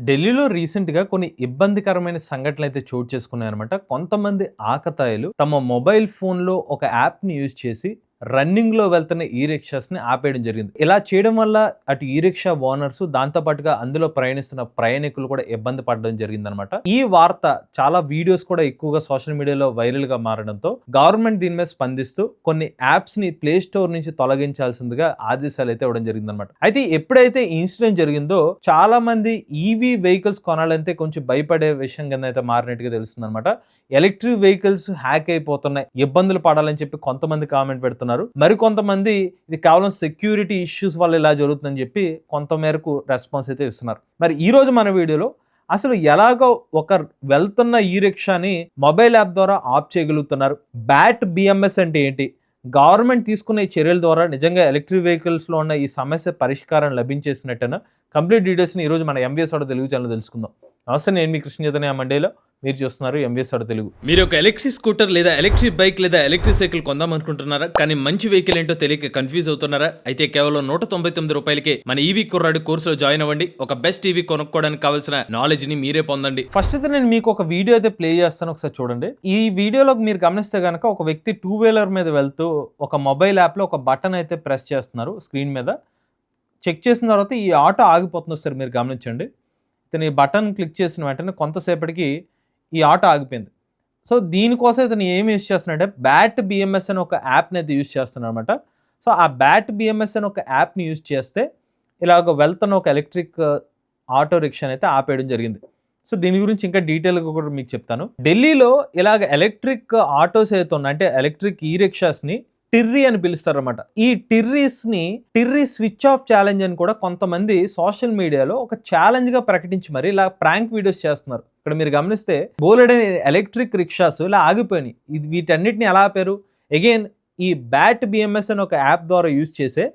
ఢిల్లీలో రీసెంట్‌గా కొన్ని ఇబ్బందికరమైన సంఘటనలైతే చోటు చేసుకున్నాయన్నమాట. కొంతమంది ఆకతాయిలు తమ మొబైల్ ఫోన్‌లో ఒక యాప్‌ని యూజ్ చేసి రన్నింగ్‌లో వెళ్తున్న ఈ రిక్షాస్‌ని ఆపేయడం జరిగింది. ఇలా చేయడం వల్ల అటు ఈ రిక్షా ఓనర్స్ దాంతో పాటుగా అందులో ప్రయాణిస్తున్న ప్రయాణికులు కూడా ఇబ్బంది పడడం జరిగిందన్నమాట. ఈ వార్త చాలా వీడియోస్ కూడా ఎక్కువగా సోషల్ మీడియాలో వైరల్‌గా మారడంతో గవర్నమెంట్ దీని మీద స్పందిస్తూ కొన్ని యాప్స్‌ని ప్లే స్టోర్ నుంచి తొలగించాల్సిందిగా ఆదేశాలైతే ఇవ్వడం జరిగిందన్నమాట. అయితే ఎప్పుడైతే ఈ ఇన్సిడెంట్ జరిగిందో చాలా మంది ఈవీ వెహికల్స్ కొనాలంటే కొంచెం భయపడే విషయం కింద అయితే మారినట్టుగా తెలుస్తుందన్నమాట. ఎలక్ట్రిక్ వెహికల్స్ హ్యాక్ అయిపోతున్నాయి, ఇబ్బందులు పడాలని చెప్పి కొంతమంది కామెంట్ పెడుతున్నారు. మరికొంతమంది ఇది కేవలం సెక్యూరిటీ ఇష్యూస్ వల్ల ఇలా జరుగుతుందని చెప్పి కొంత మేరకు రెస్పాన్స్ అయితే ఇస్తున్నారు. మరి ఈ రోజు మన వీడియోలో అసలు ఎలాగో ఒక వెళ్తున్న ఈ రిక్షాని మొబైల్ యాప్ ద్వారా ఆఫ్ చేయగలుగుతున్నారు, బ్యాట్ బిఎంఎస్ అంటే ఏంటి, గవర్నమెంట్ తీసుకునే చర్యల ద్వారా నిజంగా ఎలక్ట్రిక్ వెహికల్స్లో ఉన్న ఈ సమస్య పరిష్కారం లభించేసినట్టేనా, కంప్లీట్ డీటెయిల్స్ని ఈరోజు మన ఎంవిఎస్ ఆటో తెలుగు ఛానల్ తెలుసుకుందాం. నమస్తే, నేను మీ కృష్ణ చైతన్య మండేలో, మీరు చూస్తున్నారు ఎంవిఎస్ ఆటో తెలుగు. మీరు ఒక ఎలక్ట్రిక్ స్కూటర్ లేదా ఎలక్ట్రిక్ బైక్ లేదా ఎలక్ట్రిక్ సైకిల్ కొందాం అనుకుంటున్నారా? కానీ మంచి వెహికల్ ఏంటో తెలియక కన్ఫ్యూజ్ అవుతున్నారా? అయితే కేవలం 199 రూపాయలకే మన ఈవీ కుర్రాడు కోర్సులో జాయిన్ అవ్వండి. ఒక బెస్ట్ ఈవీ కొనుక్కోవడానికి కావాల్సిన నాలెడ్జ్ ని మీరే పొందండి. ఫస్ట్ అయితే నేను మీకు ఒక వీడియో అయితే ప్లే చేస్తాను, ఒకసారి చూడండి. ఈ వీడియోలో మీరు గమనిస్తే కనుక ఒక వ్యక్తి టూ వీలర్ మీద వెళ్తూ ఒక మొబైల్ యాప్లో ఒక బటన్ అయితే ప్రెస్ చేస్తున్నారు స్క్రీన్ మీద. చెక్ చేసిన తర్వాత ఈ ఆటో ఆగిపోతుంది, సార్ మీరు గమనించండి. ఇతను ఈ బటన్ క్లిక్ చేసిన వెంటనే కొంతసేపటికి ఈ ఆటో ఆగిపోయింది. సో దీనికోసం ఇతను ఏమి యూజ్ చేస్తున్నాడంటే బ్యాట్ బిఎంఎస్ అని ఒక యాప్ని అయితే యూజ్ చేస్తున్నాడు అనమాట. సో ఆ బ్యాట్ బిఎంఎస్ అని ఒక యాప్ని యూజ్ చేస్తే ఇలాగ వెళ్తున్న ఒక ఎలక్ట్రిక్ ఆటో రిక్షాని అయితే ఆపేయడం జరిగింది. సో దీని గురించి ఇంకా డీటెయిల్గా కూడా మీకు చెప్తాను. ఢిల్లీలో ఇలాగ ఎలక్ట్రిక్ ఆటోస్ అయితే ఉన్నాయి, అంటే ఎలక్ట్రిక్ ఈ రిక్షాస్ని టిర్రీ అని పిలుస్తారన్నమాట. ఈ టిర్రీ స్విచ్ ఆఫ్ ఛాలెంజ్ అని కూడా కొంతమంది సోషల్ మీడియాలో ఒక ఛాలెంజ్ గా ప్రకటించి మరి ఇలా ప్రాంక్ వీడియోస్ చేస్తున్నారు. ఇక్కడ మీరు గమనిస్తే బోలెడని ఎలక్ట్రిక్ రిక్షాస్ ఇలా ఆగిపోయినాయి. వీటన్నిటిని ఎలా ఆపారు? అగైన్ ఈ బ్యాట్ బిఎంఎస్ అని ఒక యాప్ ద్వారా యూజ్ చేసే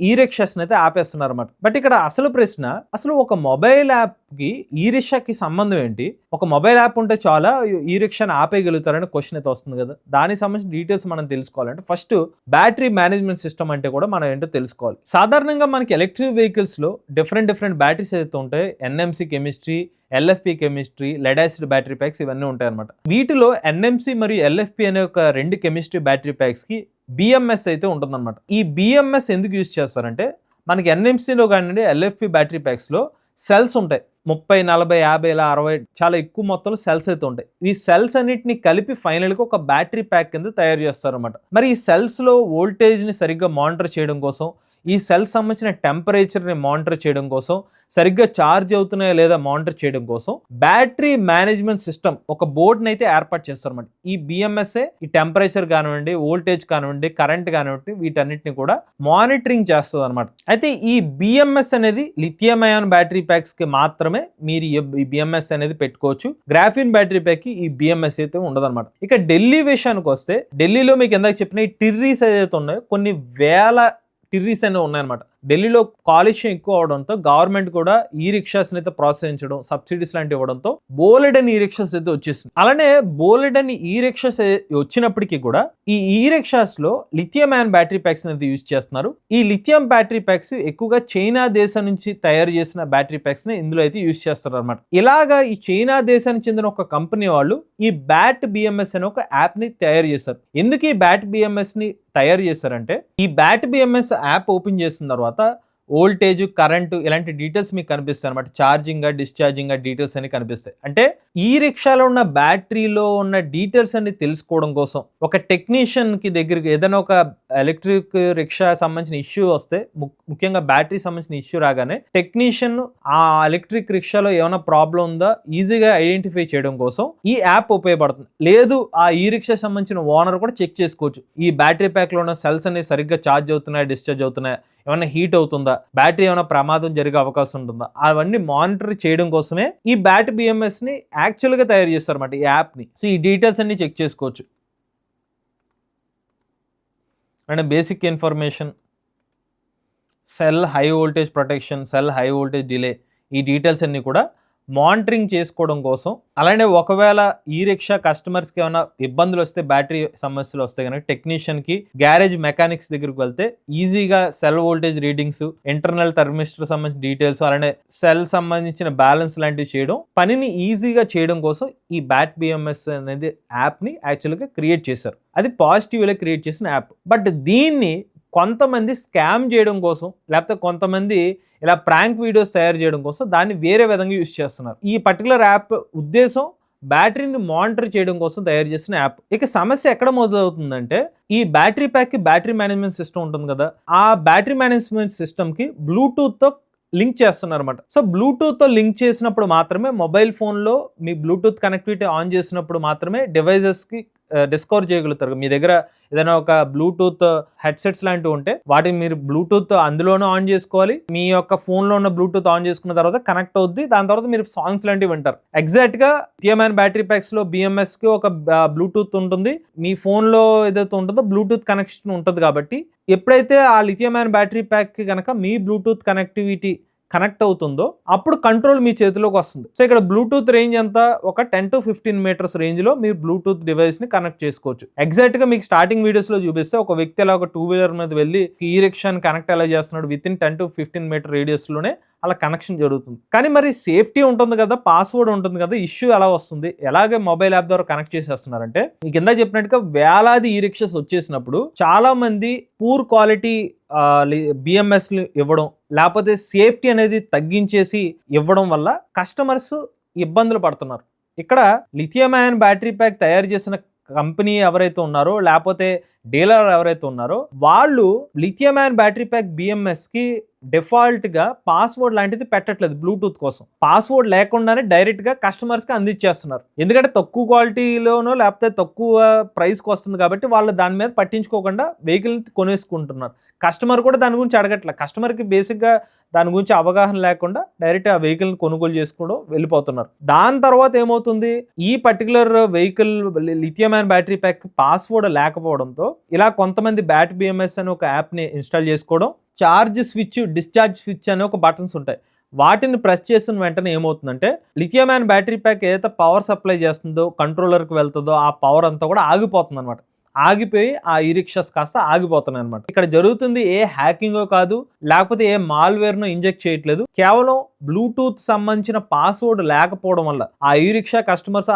ఈ రిక్షాస్ని అయితే ఆపేస్తున్నారు అన్నమాట. బట్ ఇక్కడ అసలు ప్రశ్న, అసలు ఒక మొబైల్ యాప్కి ఈ రిక్షాకి సంబంధం ఏంటి? ఒక మొబైల్ యాప్ ఉంటే చాలా ఈ రిక్షాని ఆపేయగలుగుతారని క్వశ్చన్ అయితే వస్తుంది కదా. దానికి సంబంధించిన డీటెయిల్స్ మనం తెలుసుకోవాలంటే ఫస్ట్ బ్యాటరీ మేనేజ్మెంట్ సిస్టమ్ అంటే కూడా మనం ఏంటో తెలుసుకోవాలి. సాధారణంగా మనకి ఎలక్ట్రిక్ వెహికల్స్లో డిఫరెంట్ బ్యాటరీస్ అయితే ఉంటాయి. NMC chemistry, LFP chemistry, lead acid battery packs ఇవన్నీ ఉంటాయి అనమాట. వీటిలో ఎన్ఎంసి మరియు ఎల్ఎఫ్పి అనే ఒక రెండు కెమిస్ట్రీ బ్యాటరీ ప్యాక్స్ కి బిఎంఎస్ అయితే ఉంటుందన్నమాట. ఈ బిఎంఎస్ ఎందుకు యూజ్ చేస్తారంటే మనకి ఎన్ఎంసీలో కానివ్వండి ఎల్ఎఫ్పి బ్యాటరీ ప్యాక్స్లో సెల్స్ ఉంటాయి. 30, 40, 50, 60 చాలా ఎక్కువ మొత్తంలో సెల్స్ అయితే ఉంటాయి. ఈ సెల్స్ అన్నిటిని కలిపి ఫైనల్గా ఒక బ్యాటరీ ప్యాక్ కింద తయారు చేస్తారన్నమాట. మరి ఈ సెల్స్లో వోల్టేజ్ని సరిగ్గా మానిటర్ చేయడం కోసం, ఈ సెల్స్ సంబంధించిన టెంపరేచర్ని మానిటర్ చేయడం కోసం, సరిగ్గా ఛార్జ్ అవుతున్నాయా లేదా మానిటర్ చేయడం కోసం బ్యాటరీ మేనేజ్మెంట్ సిస్టమ్ ఒక బోర్డుని అయితే ఏర్పాటు చేస్తారన్నమాట. ఈ బిఎంఎస్ఏ ఈ టెంపరేచర్ కానివ్వండి, వోల్టేజ్ కానివ్వండి, కరెంట్ కానివ్వండి, వీటన్నిటిని కూడా మానిటరింగ్ చేస్తుంది అనమాట. అయితే ఈ బిఎంఎస్ అనేది లిథియం అయాన్ బ్యాటరీ ప్యాక్స్ కి మాత్రమే మీరు ఈ బిఎంఎస్ అనేది పెట్టుకోవచ్చు. గ్రాఫిన్ బ్యాటరీ ప్యాక్ కి ఈ బిఎంఎస్ అయితే ఉండదన్నమాట. ఇక ఢిల్లీ విషయానికి వస్తే, ఢిల్లీలో మీకు ఎందాక చెప్పిన ఈ టిర్రీస్ ఏదైతే ఉన్నాయో కొన్ని వేల టిర్రీస్ అనేవి ఉన్నాయన్నమాట. ఢిల్లీలో కాలుష్యం ఎక్కువ అవడంతో గవర్నమెంట్ కూడా ఈ రిక్షాస్ని అయితే ప్రోత్సహించడం, సబ్సిడీస్ లాంటివి ఇవ్వడంతో బోలెడని ఈ రిక్షాస్ అయితే వచ్చేసింది. అలానే బోలెడని ఈ రిక్షాస్ వచ్చినప్పటికీ కూడా ఈ రిక్షాస్ లో లిథియం అయాన్ బ్యాటరీ ప్యాక్స్ అయితే యూజ్ చేస్తున్నారు. ఈ లిథియం బ్యాటరీ ప్యాక్స్ ఎక్కువగా చైనా దేశం నుంచి తయారు చేసిన బ్యాటరీ ప్యాక్స్ ని ఇందులో అయితే యూజ్ చేస్తారు అనమాట. ఇలాగా ఈ చైనా దేశానికి చెందిన ఒక కంపెనీ వాళ్ళు ఈ బ్యాట్ బిఎంఎస్ అనే ఒక యాప్ ని తయారు చేశారు. ఎందుకు ఈ బ్యాట్ బిఎంఎస్ ని తయారు చేశారంటే, ఈ బ్యాట్ బిఎంఎస్ యాప్ ఓపెన్ చేసిన తర్వాత వోల్టేజ్, కరెంటు ఇలాంటి డీటెయిల్స్ మీకు కనిపిస్తాయి అనమాట. ఛార్జింగ్, డిశ్చార్జింగ్ డీటెయిల్స్ అన్ని కనిపిస్తాయి. అంటే ఈ రిక్షాలో ఉన్న బ్యాటరీలో ఉన్న డీటెయిల్స్ అన్ని తెలుసుకోవడం కోసం ఒక టెక్నీషియన్ కి దగ్గరికి ఏదైనా ఒక ఎలక్ట్రిక్ రిక్షా సంబంధించిన ఇష్యూ వస్తే, ముఖ్యంగా బ్యాటరీ సంబంధించిన ఇష్యూ రాగానే టెక్నీషియన్ ఆ ఎలక్ట్రిక్ రిక్షాలో ఏమైనా ప్రాబ్లం ఉందా ఈజీగా ఐడెంటిఫై చేయడం కోసం ఈ యాప్ ఉపయోగపడుతుంది. లేదు ఆ ఈ రిక్షా సంబంధించిన ఓనర్ కూడా చెక్ చేసుకోవచ్చు, ఈ బ్యాటరీ ప్యాక్ లో ఉన్న సెల్స్ అనేవి సరిగ్గా ఛార్జ్ అవుతున్నాయా, డిశ్చార్జ్ అవుతున్నాయా, ఏమైనా హీట్ అవుతుందా, బ్యాటరీ ఏమైనా ప్రమాదం జరిగే అవకాశం ఉంటుందా, అవన్నీ మానిటర్ చేయడం కోసమే ఈ బ్యాట్ బిఎంఎస్ ని యాక్చువల్ గా తయారు చేస్తారు అన్నమాట, ఈ యాప్ ని. సో ఈ డీటెయిల్స్ అన్ని చెక్ చేసుకోవచ్చు. And basic information, cell high voltage protection, cell high voltage delay, ఈ డీటెయిల్స్ అన్ని కూడా మానిటరింగ్ చేసుకోవడం కోసం, అలానే ఒకవేళ ఈ రిక్షా కస్టమర్స్కి ఏమైనా ఇబ్బందులు వస్తే, బ్యాటరీ సమస్యలు వస్తే కనుక టెక్నీషియన్కి గ్యారేజ్ మెకానిక్స్ దగ్గరికి వెళ్తే ఈజీగా cell voltage readings, internal thermistor సంబంధించిన డీటెయిల్స్, అలానే సెల్ సంబంధించిన బ్యాలెన్స్ లాంటివి చేయడం, పనిని ఈజీగా చేయడం కోసం ఈ బ్యాట్ బిఎంఎస్ అనేది యాప్ని యాక్చువల్గా క్రియేట్ చేశారు. అది పాజిటివ్లో క్రియేట్ చేసిన యాప్. బట్ దీన్ని కొంతమంది స్కామ్ చేయడం కోసం, లేకపోతే కొంతమంది ఇలా ప్రాంక్ వీడియోస్ తయారు చేయడం కోసం దాన్ని వేరే విధంగా యూజ్ చేస్తున్నారు. ఈ పర్టికులర్ యాప్ ఉద్దేశం బ్యాటరీని మానిటర్ చేయడం కోసం తయారు చేసిన యాప్. ఇక సమస్య ఎక్కడ మొదలవుతుందంటే, ఈ బ్యాటరీ ప్యాక్కి బ్యాటరీ మేనేజ్మెంట్ సిస్టమ్ ఉంటుంది కదా, ఆ బ్యాటరీ మేనేజ్మెంట్ సిస్టమ్కి బ్లూటూత్తో లింక్ చేస్తున్నారు అనమాట. సో బ్లూటూత్తో లింక్ చేసినప్పుడు మాత్రమే, మొబైల్ ఫోన్లో మీ బ్లూటూత్ కనెక్టివిటీ ఆన్ చేసినప్పుడు మాత్రమే డివైజెస్కి డిస్కవర్ చేయగలుగుతారు. మీ దగ్గర ఏదైనా ఒక బ్లూటూత్ హెడ్సెట్స్ లాంటివి ఉంటే వాటిని మీరు బ్లూటూత్ అందులోనూ ఆన్ చేసుకోవాలి. మీ యొక్క ఫోన్లో ఉన్న బ్లూటూత్ ఆన్ చేసుకున్న తర్వాత కనెక్ట్ అవుద్ది. దాని తర్వాత మీరు సాంగ్స్ లాంటివి వింటారు. ఎగ్జాక్ట్గా లిథియం బ్యాటరీ ప్యాక్స్లో బిఎంఎస్కి ఒక బ్లూటూత్ ఉంటుంది. మీ ఫోన్లో ఏదైతే ఉంటుందో బ్లూటూత్ కనెక్షన్ ఉంటుంది. కాబట్టి ఎప్పుడైతే ఆ లిథియం బ్యాటరీ ప్యాక్కి కనుక మీ బ్లూటూత్ కనెక్టివిటీ కనెక్ట్ అవుతుందో అప్పుడు కంట్రోల్ మీ చేతిలోకి వస్తుంది. సో ఇక్కడ బ్లూటూత్ రేంజ్ అంతా ఒక 10 to 15 మీటర్స్ రేంజ్లో మీరు బ్లూటూత్ డివైస్ని కనెక్ట్ చేసుకోవచ్చు. ఎగ్జాక్ట్గా మీకు స్టార్టింగ్ వీడియోస్లో చూపిస్తే ఒక వ్యక్తి అలా ఒక 2-వీలర్ మీద వెళ్ళి ఈ రిక్షాని కనెక్ట్ ఎలా చేస్తున్నాడు, విత్ ఇన్ 10 to 15 మీటర్ రేడియస్లోనే అలా కనెక్షన్ జరుగుతుంది. కానీ మరి సేఫ్టీ ఉంటుంది కదా, పాస్వర్డ్ ఉంటుంది కదా, ఇష్యూ ఎలా వస్తుంది, ఎలాగే మొబైల్ యాప్ ద్వారా కనెక్ట్ చేసేస్తున్నారంటే, ఈ కింద చెప్పినట్టుగా వేలాది ఈ రిక్షాస్ వచ్చేసినప్పుడు చాలా మంది పూర్ క్వాలిటీ బిఎంఎస్లు ఇవ్వడం, లేకపోతే సేఫ్టీ అనేది తగ్గించేసి ఇవ్వడం వల్ల కస్టమర్స్ ఇబ్బందులు పడుతున్నారు. ఇక్కడ లిథియం అయాన్ బ్యాటరీ ప్యాక్ తయారు చేసిన కంపెనీ ఎవరైతే ఉన్నారో, లేకపోతే డీలర్ ఎవరైతే ఉన్నారో, వాళ్ళు లిథియం అయాన్ బ్యాటరీ ప్యాక్ బిఎంఎస్కి డిఫాల్ట్గా పాస్వర్డ్ లాంటిది పెట్టట్లేదు. బ్లూటూత్ కోసం పాస్వర్డ్ లేకుండానే డైరెక్ట్గా కస్టమర్స్కి అందించేస్తున్నారు. ఎందుకంటే తక్కువ క్వాలిటీలోనో లేకపోతే తక్కువ ప్రైస్కి వస్తుంది కాబట్టి వాళ్ళు దాని మీద పట్టించుకోకుండా వెహికల్ని కొనేసుకుంటున్నారు. కస్టమర్ కూడా దాని గురించి అడగట్లేదు. కస్టమర్కి బేసిక్గా దాని గురించి అవగాహన లేకుండా డైరెక్ట్ ఆ వెహికల్ని కొనుగోలు చేసుకోవడం వెళ్ళిపోతున్నారు. దాని తర్వాత ఏమవుతుంది, ఈ particular vehicle lithium ion battery pack password లేకపోవడంతో ఇలా కొంతమంది బ్యాట్ బిఎంఎస్ అని ఒక యాప్ని ఇన్స్టాల్ చేసుకోవడం, చార్జ్ స్విచ్, డిశ్చార్జ్ స్విచ్ అనే ఒక బటన్స్ ఉంటాయి. వాటిని ప్రెస్ చేసిన వెంటనే ఏమవుతుందంటే, లిథియం అయాన్ బ్యాటరీ ప్యాక్ ఏదైతే పవర్ సప్లై చేస్తుందో, కంట్రోలర్కి వెళ్తుందో ఆ పవర్ అంతా కూడా ఆగిపోతుంది అనమాట. ఆగిపోయి ఆ ఈ రిక్షాస్ కాస్త ఆగిపోతున్నాయి అనమాట. ఇక్కడ జరుగుతుంది ఏ హ్యాకింగో కాదు, లేకపోతే ఏ మాల్వేర్నో ఇంజెక్ట్ చేయట్లేదు. కేవలం బ్లూటూత్ సంబంధించిన పాస్వర్డ్ లేకపోవడం వల్ల ఆ ఈ రిక్షా కస్టమర్స్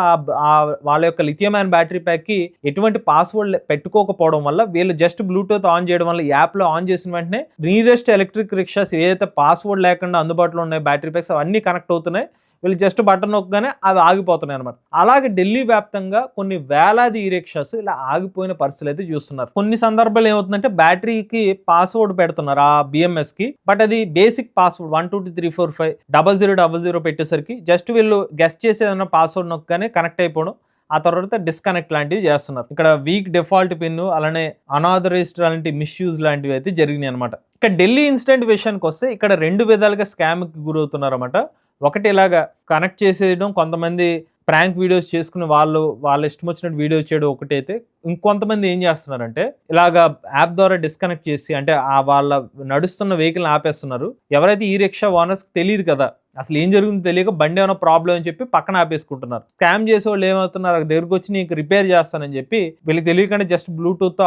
వాళ్ళ యొక్క లిథియం అయాన్ బ్యాటరీ ప్యాక్కి ఎటువంటి పాస్వర్డ్ పెట్టుకోకపోవడం వల్ల, వీళ్ళు జస్ట్ బ్లూటూత్ ఆన్ చేయడం వల్ల, యాప్లో ఆన్ చేసిన వెంటనే నియరెస్ట్ ఎలక్ట్రిక్ రిక్షాస్ ఏదైతే పాస్వర్డ్ లేకుండా అందుబాటులో ఉన్నాయి బ్యాటరీ ప్యాక్స్ అవన్నీ కనెక్ట్ అవుతున్నాయి. వీళ్ళు జస్ట్ బటన్ నొక్కగానే అవి ఆగిపోతున్నాయి అనమాట. అలాగే ఢిల్లీ వ్యాప్తంగా కొన్ని వేలాది ఈ రిక్షాస్ ఇలా ఆగిపోయిన పరిస్థితులు అయితే చూస్తున్నారు. కొన్ని సందర్భాలు ఏమవుతుందంటే, బ్యాటరీకి పాస్వర్డ్ పెడుతున్నారు ఆ బిఎంఎస్కి, బట్ అది బేసిక్ పాస్వర్డ్ 12345000 పెట్టేసరికి జస్ట్ వీళ్ళు గెస్ట్ చేసి ఏదైనా పాస్వర్డ్ నొక్కగానే కనెక్ట్ అయిపోవడం, ఆ తర్వాత డిస్కనెక్ట్ లాంటివి చేస్తున్నారు. ఇక్కడ వీక్ డిఫాల్ట్ పిన్, అలానే అనాథరైజ్డ్ లాంటి మిస్యూజ్ లాంటివి అయితే జరిగినాయి అనమాట. ఇక్కడ ఢిల్లీ ఇన్సిడెంట్ విషయానికి వస్తే ఇక్కడ 2 విధాలుగా స్కామ్కి గురవుతున్నారు అనమాట. ఒకటి ఇలాగా కనెక్ట్ చేసేయడం, కొంతమంది ప్రాంక్ వీడియోస్ చేసుకుని వాళ్ళ ఇష్టం వచ్చినట్టు వీడియోస్ చేయడం ఒకటైతే, ఇంకొంతమంది ఏం చేస్తున్నారంటే ఇలాగా యాప్ ద్వారా డిస్కనెక్ట్ చేసి, అంటే వాళ్ళ నడుస్తున్న వెహికల్ని ఆపేస్తున్నారు. ఎవరైతే ఈ రిక్షా ఓనర్స్కి తెలియదు కదా, అసలు ఏం జరుగుతుందో తెలియక బండి ఏమైనా ప్రాబ్లం అని చెప్పి పక్కన ఆపేసుకుంటున్నారు. స్కామ్ చేసే వాళ్ళు ఏమవుతున్నారు, దగ్గరకు వచ్చి నీకు రిపేర్ చేస్తానని చెప్పి వీళ్ళకి తెలియకుండా జస్ట్ బ్లూటూత్తో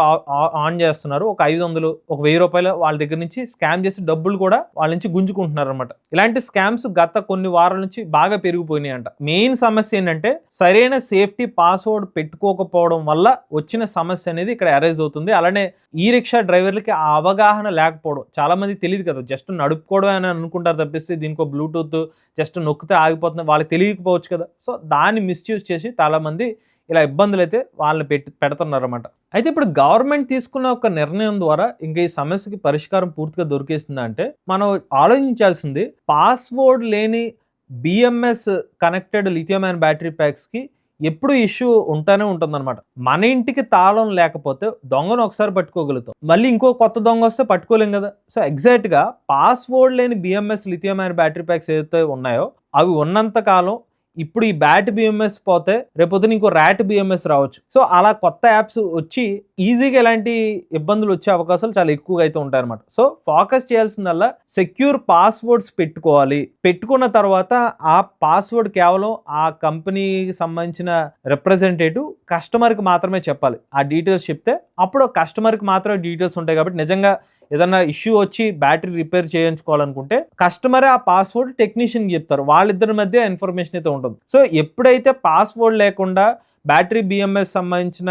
ఆన్ చేస్తున్నారు. ఒక 500, ఒక 1000 రూపాయలు వాళ్ళ దగ్గర నుంచి స్కామ్ చేసి డబ్బులు కూడా వాళ్ళ నుంచి గుంజుకుంటున్నారు అనమాట. ఇలాంటి స్కామ్స్ గత కొన్ని వారాల నుంచి బాగా పెరిగిపోయినాయి అంట. మెయిన్ సమస్య ఏంటంటే, సరైన సేఫ్టీ పాస్వర్డ్ పెట్టుకోకపోవడం వల్ల వచ్చిన సమస్య అనేది ఇక్కడ అరైజ్ అవుతుంది. అలానే ఈ రిక్షా డ్రైవర్లకి ఆ అవగాహన లేకపోవడం, చాలా మంది తెలియదు కదా, జస్ట్ నడుపుకోవడం అని అనుకుంటారు తప్పిస్తే దీనికో బ్లూటూత్ జస్ట్ నొక్కితే ఆగిపోతుంది, వాళ్ళకి తెలియకపోవచ్చు కదా. సో దాన్ని మిస్యూజ్ చేసి చాలా మంది ఇలా ఇబ్బందులు అయితే వాళ్ళని పెడుతున్నారు అన్నమాట. అయితే ఇప్పుడు గవర్నమెంట్ తీసుకున్న ఒక నిర్ణయం ద్వారా ఇంకా ఈ సమస్యకి పరిష్కారం పూర్తిగా దొరికేస్తుందా అంటే, మనం ఆలోచించాల్సింది పాస్వర్డ్ లేని BMS connected lithium ion battery ప్యాక్స్కి ఎప్పుడు ఇష్యూ ఉంటానే ఉంటుందన్నమాట. మన ఇంటికి తాళం లేకపోతే దొంగను ఒకసారి పట్టుకోగలుగుతాం, మళ్ళీ ఇంకో కొత్త దొంగ వస్తే పట్టుకోలేం కదా. సో ఎగ్జాక్ట్గా పాస్వర్డ్ లేని BMS lithium ion battery packs ఏదైతే ఉన్నాయో అవి ఉన్నంత కాలం ఇప్పుడు ఈ బ్యాట్ బిఎంఎస్ పోతే రేపొద్దున ఇంకో ర్యాట్ బిఎంఎస్ రావచ్చు. సో అలా కొత్త యాప్స్ వచ్చి ఈజీగా ఎలాంటి ఇబ్బందులు వచ్చే అవకాశాలు చాలా ఎక్కువగా అయితే ఉంటాయి అనమాట. సో ఫోకస్ చేయాల్సిందల్లా సెక్యూర్ పాస్వర్డ్స్ పెట్టుకోవాలి. పెట్టుకున్న తర్వాత ఆ పాస్వర్డ్ కేవలం ఆ కంపెనీకి సంబంధించిన రిప్రజెంటేటివ్ కస్టమర్కి మాత్రమే చెప్పాలి. ఆ డీటెయిల్స్ చెప్తే అప్పుడు కస్టమర్కి మాత్రమే డీటెయిల్స్ ఉంటాయి కాబట్టి నిజంగా ఏదన్నా ఇష్యూ వచ్చి బ్యాటరీ రిపేర్ చేయించుకోవాలనుకుంటే కస్టమరే ఆ పాస్వర్డ్ టెక్నీషియన్కి చెప్తారు. వాళ్ళిద్దరి మధ్య ఇన్ఫర్మేషన్ అయితే ఉంటుంది. సో ఎప్పుడైతే పాస్వర్డ్ లేకుండా బ్యాటరీ బిఎంఎస్ సంబంధించిన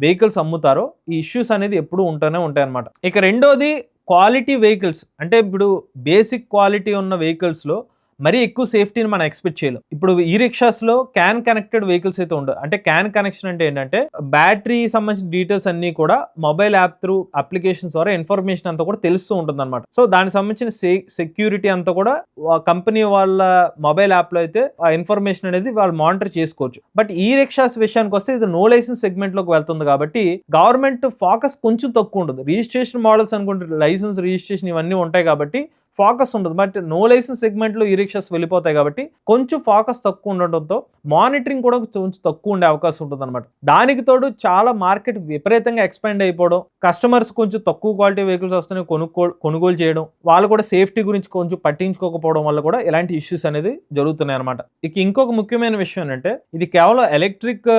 వెహికల్స్ అమ్ముతారో ఈ ఇష్యూస్ అనేది ఎప్పుడూ ఉంటూనే ఉంటాయి అన్నమాట. ఇక రెండోది క్వాలిటీ వెహికల్స్. అంటే ఇప్పుడు బేసిక్ క్వాలిటీ ఉన్న వెహికల్స్లో మరీ ఎక్కువ సేఫ్టీని మనం ఎక్స్పెక్ట్ చేయలేం. ఇప్పుడు ఈ రిక్షాస్లో క్యాన్ కనెక్టెడ్ వెహికల్స్ అయితే ఉండవు. అంటే క్యాన్ కనెక్షన్ అంటే ఏంటంటే బ్యాటరీ సంబంధించిన డీటెయిల్స్ అన్ని కూడా మొబైల్ యాప్ త్రూ అప్లికేషన్స్ ద్వారా ఇన్ఫర్మేషన్ అంతా కూడా తెలుస్తూ ఉంటుంది అనమాట. సో దానికి సంబంధించిన సెక్యూరిటీ అంతా కూడా కంపెనీ వాళ్ళ మొబైల్ యాప్ లో అయితే ఆ ఇన్ఫర్మేషన్ అనేది వాళ్ళు మానిటర్ చేసుకోవచ్చు. బట్ ఈ రిక్షాస్ విషయానికి వస్తే ఇది నో లైసెన్స్ సెగ్మెంట్ లోకి వెళ్తుంది కాబట్టి గవర్నమెంట్ ఫోకస్ కొంచెం తక్కువ ఉంటుంది. రిజిస్ట్రేషన్ మోడల్స్ అనుకుంటే లైసెన్స్ రిజిస్ట్రేషన్ ఇవన్నీ ఉంటాయి కాబట్టి ఫోకస్ ఉండదు. బట్ నో లైసెన్స్ సెగ్మెంట్లో ఈ రిక్షాస్ వెళ్ళిపోతాయి కాబట్టి కొంచెం ఫోకస్ తక్కువ ఉండడంతో మానిటరింగ్ కూడా కొంచెం తక్కువ ఉండే అవకాశం ఉంటుంది అనమాట. దానికి తోడు చాలా మార్కెట్ విపరీతంగా ఎక్స్పాండ్ అయిపోవడం, కస్టమర్స్ కొంచెం తక్కువ క్వాలిటీ వెహికల్స్ వస్తున్నాయి కొనుగోలు చేయడం, వాళ్ళు కూడా సేఫ్టీ గురించి కొంచెం పట్టించుకోకపోవడం వల్ల కూడా ఇలాంటి ఇష్యూస్ అనేది జరుగుతున్నాయి అనమాట. ఇక ఇంకొక ముఖ్యమైన విషయం ఏంటంటే ఇది కేవలం ఎలక్ట్రిక్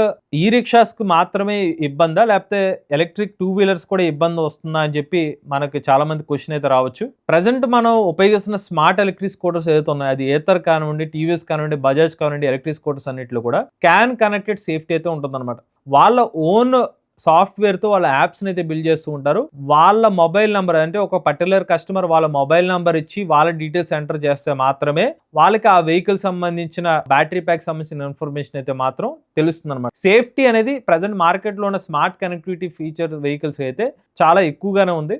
ఈ రిక్షాస్ కు మాత్రమే ఇబ్బందా లేకపోతే ఎలక్ట్రిక్ 2 వీలర్స్ కూడా ఇబ్బంది వస్తుందా అని చెప్పి మనకి చాలా మంది క్వశ్చన్ అయితే రావచ్చు. ప్రజెంట్ మనం ఉపయోగిస్తున్న స్మార్ట్ ఎలక్ట్రిక్ స్కూటర్స్ ఏదైతే ఉన్నాయో అది ఏథర్ కానివ్వండి, టీవీఎస్ కానివ్వండి, బజాజ్ కానివ్వండి, ఎలక్ట్రిక్ స్కూటర్స్ అన్నింటిలో కూడా క్యాన్ కనెక్టెడ్ సేఫ్టీ అయితే ఉంటుందన్నమాట. వాళ్ళ ఓన్ సాఫ్ట్వేర్తో వాళ్ళ యాప్స్ని అయితే బిల్డ్ చేస్తూ ఉంటారు. వాళ్ళ మొబైల్ నెంబర్ అంటే ఒక పర్టికులర్ కస్టమర్ వాళ్ళ మొబైల్ నెంబర్ ఇచ్చి వాళ్ళ డీటెయిల్స్ ఎంటర్ చేస్తే మాత్రమే వాళ్ళకి ఆ వెహికల్ సంబంధించిన బ్యాటరీ ప్యాక్ సంబంధించిన ఇన్ఫర్మేషన్ అయితే మాత్రం తెలుస్తుంది అనమాట. సేఫ్టీ అనేది ప్రజెంట్ మార్కెట్లో ఉన్న స్మార్ట్ కనెక్టివిటీ ఫీచర్ వెహికల్స్ అయితే చాలా ఎక్కువగానే ఉంది.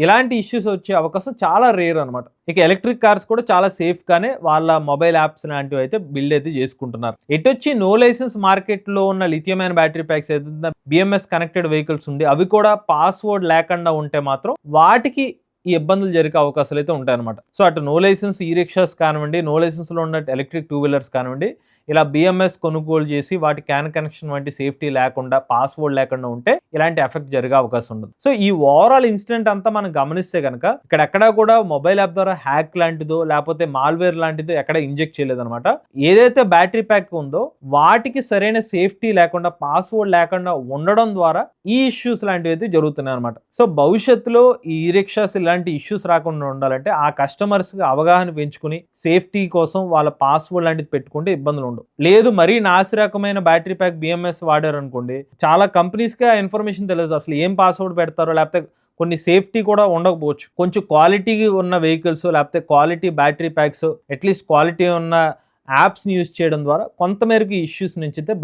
ఇలాంటి ఇష్యూస్ వచ్చే అవకాశం చాలా రేర్ అనమాట. ఇక ఎలక్ట్రిక్ కార్స్ కూడా చాలా సేఫ్ గానే వాళ్ళ మొబైల్ యాప్స్ లాంటివి అయితే బిల్డ్ అయితే చేసుకుంటున్నారు. ఎటొచ్చి నో లైసెన్స్ మార్కెట్ లో ఉన్న లిథియం అయన్ బ్యాటరీ ప్యాక్స్ ఏదైతే బిఎంఎస్ కనెక్టెడ్ వెహికల్స్ ఉంది అవి కూడా పాస్వర్డ్ లేకుండా ఉంటే మాత్రం వాటికి ఈ ఇబ్బందులు జరిగే అవకాశాలు అయితే ఉంటాయన్నమాట. సో అటు నో లైసెన్స్ ఈ రిక్షాస్ కానివ్వండి, నో లైసెన్స్ లో ఉన్న ఎలక్ట్రిక్ 2 వీలర్స్ కానివ్వండి, ఇలా బిఎంఎస్ కొనుగోలు చేసి వాటి క్యాన్ కనెక్షన్ వంటి సేఫ్టీ లేకుండా పాస్వర్డ్ లేకుండా ఉంటే ఇలాంటి ఎఫెక్ట్ జరిగే అవకాశం ఉండదు. సో ఈ ఓవరాల్ ఇన్సిడెంట్ అంతా మనం గమనిస్తే కనుక ఇక్కడెక్కడా కూడా మొబైల్ యాప్ ద్వారా హ్యాక్ లాంటిదో లేకపోతే మాల్వేర్ లాంటిదో ఎక్కడ ఇంజెక్ట్ చేయలేదన్నమాట. ఏదైతే బ్యాటరీ ప్యాక్ ఉందో వాటికి సరైన సేఫ్టీ లేకుండా పాస్వర్డ్ లేకుండా ఉండడం ద్వారా ఈ ఇష్యూస్ లాంటివి అయితే జరుగుతున్నాయి అనమాట. సో భవిష్యత్తులో ఈ రిక్షాస్ ఇలాంటి ఇష్యూస్ రాకుండా ఉండాలంటే ఆ కస్టమర్స్ అవగాహన పెంచుకుని సేఫ్టీ కోసం వాళ్ళ పాస్వర్డ్ లాంటిది పెట్టుకుంటే ఇబ్బందులు ఉండవు. లేదు మరీ నాసి రకమైన బ్యాటరీ ప్యాక్ బిఎంఎస్ వాడారు అనుకోండి, చాలా కంపెనీస్కి ఆ ఇన్ఫర్మేషన్ తెలియదు అసలు ఏం పాస్వర్డ్ పెడతారో, లేకపోతే కొన్ని సేఫ్టీ కూడా ఉండకపోవచ్చు. కొంచెం క్వాలిటీ ఉన్న వెహికల్స్ లేకపోతే quality battery packs at least quality ఉన్న యాప్స్ని యూజ్ చేయడం ద్వారా కొంతమేరకు ఈ ఇష్యూస్ నుంచి అయితే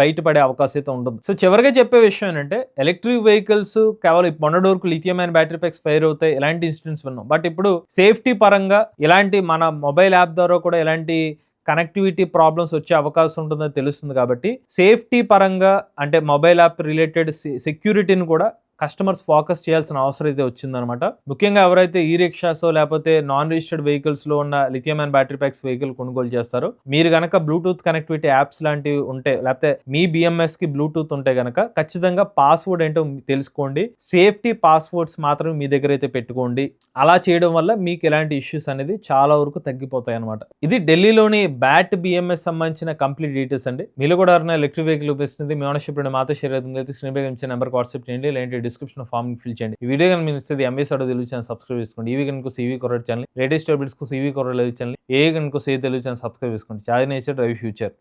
బయటపడే అవకాశం అయితే ఉంటుంది. సో చివరిగా చెప్పే విషయం ఏంటంటే ఎలక్ట్రిక్ వెహికల్స్ కేవలం మొన్నటి లిథియం అయన్ బ్యాటరీ ప్యాక్స్ ఫైర్ అవుతాయి ఇలాంటి ఇన్సిడెంట్స్ విన్నాం. బట్ ఇప్పుడు సేఫ్టీ పరంగా ఇలాంటి మన మొబైల్ యాప్ ద్వారా కూడా ఇలాంటి కనెక్టివిటీ ప్రాబ్లమ్స్ వచ్చే అవకాశం ఉంటుందని తెలుస్తుంది కాబట్టి సేఫ్టీ పరంగా అంటే మొబైల్ యాప్ రిలేటెడ్ సెక్యూరిటీని కూడా కస్టమర్స్ ఫోకస్ చేయాల్సిన అవసరం అయితే వచ్చిందనమాట. ముఖ్యంగా ఎవరైతే ఈ రిక్షాసో లేకపోతే నాన్ రిజిస్టర్డ్ వెహికల్స్ లో ఉన్న లిథియం అయన్ బ్యాటరీ ప్యాక్స్ వెహికల్ కొనుగోలు చేస్తారో మీరు గనక బ్లూటూత్ కనెక్టివిటీ యాప్స్ లాంటివి ఉంటే లేకపోతే మీ బిఎంఎస్ కి బ్లూటూత్ ఉంటే గనక ఖచ్చితంగా పాస్వర్డ్ ఏంటో తెలుసుకోండి. సేఫ్టీ పాస్వర్డ్స్ మాత్రమే మీ దగ్గర అయితే పెట్టుకోండి. అలా చేయడం వల్ల మీకు ఎలాంటి ఇష్యూస్ అనేది చాలా వరకు తగ్గిపోతాయి అనమాట. ఇది ఢిల్లీలోని బ్యాట్ బిఎంఎస్ సంబంధించిన కంప్లీట్ డీటెయిల్స్ అండి. మీరు కూడా ఎవరైనా ఎలక్ట్రిక్ వెహికల్ ఉపయోగిస్తుంది మీ ఓనర్షిప్ మాతో షేర్ అవుతుంది అయితే స్క్రీన్ పై ఇచ్చే నెంబర్కి వాట్సాప్ చేయండి, లేదంటే డిస్క్రిప్షన్ ఫామ్ ఫిల్ చేయండి. ఈ వీడియో కనుక మీరు ఇస్తే ఎంబీఎస్ ఆడో తెలుగు ఛానల్ సబ్స్క్రైబ్ చేసుకోండి. ఈవీ కనుక ఈవీ కొరడ్ ఛానల్, లేటెస్ట్ అప్డేట్స్ కు ఈవీ కొరడ్ తెలుగు ఛానల్, ఏ కనుక తెలుగు ఛానల్ సబ్స్క్రైబ్ చేసుకోండి. చాలా నేచర్ డ్రైవ్ ఫ్యూచర్.